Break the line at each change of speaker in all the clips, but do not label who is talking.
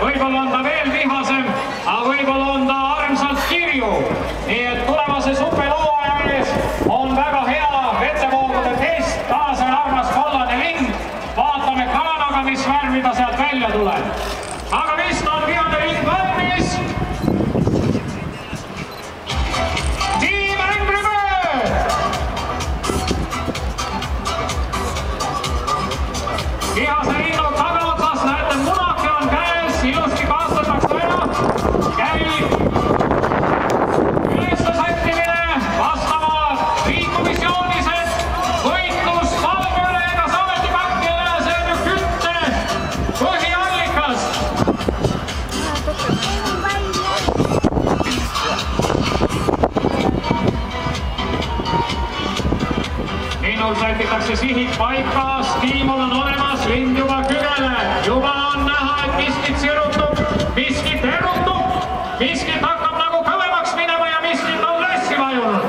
võib-olla on ta veel vihasem, aga võib-olla on ta armsalt kirju. Nii et tulevase supelooaja ees on väga hea vetevoogude test, taas on armas kollane lind. Vaatame Kanadaga, mis värvi ta sealt välja tuleb. Aga vist on vihane lind valmis. Team Angry Bird! Vihase linnu tagaotsas näete, munake on käes, ilusti kaastatakse ära. Käib ülessättimine, vastavad liikumisjoonised, võitlus palmülega saameti pakkile, see on ju kütte põhiallikas. Linnul sätitakse sihid paika, stiimul on olemas, lind juba kügele. Juba on näha, et miskit sirutub, miskit erutub, miskit hakkab nagu kõvemaks minema ja miskit on lässi vajunud.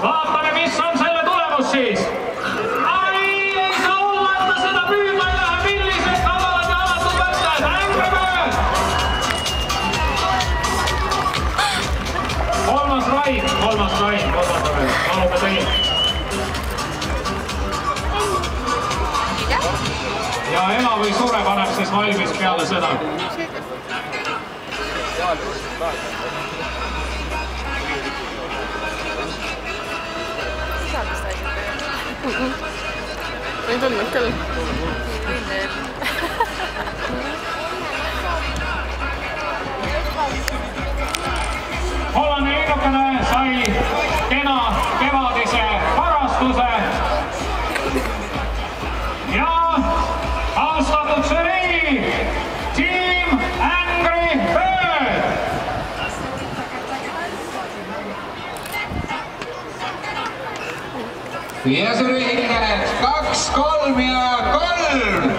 Vaatame, mis on selle tulemus siis. Ei saa olla, et ta seda püüdma ei lähe. Millised kavalad ja avatud võtted? Angry Bird! Kolmas raid. Palume teid. Ja ela või sure paneb siis valmis peale seda.
Ei tulnud küll.
Kollane linnukene sai kena kevadise varastuse. Ja austatud žürii, Team Angry Bird!
Ja žürii hingeled 2, 3 ja 3!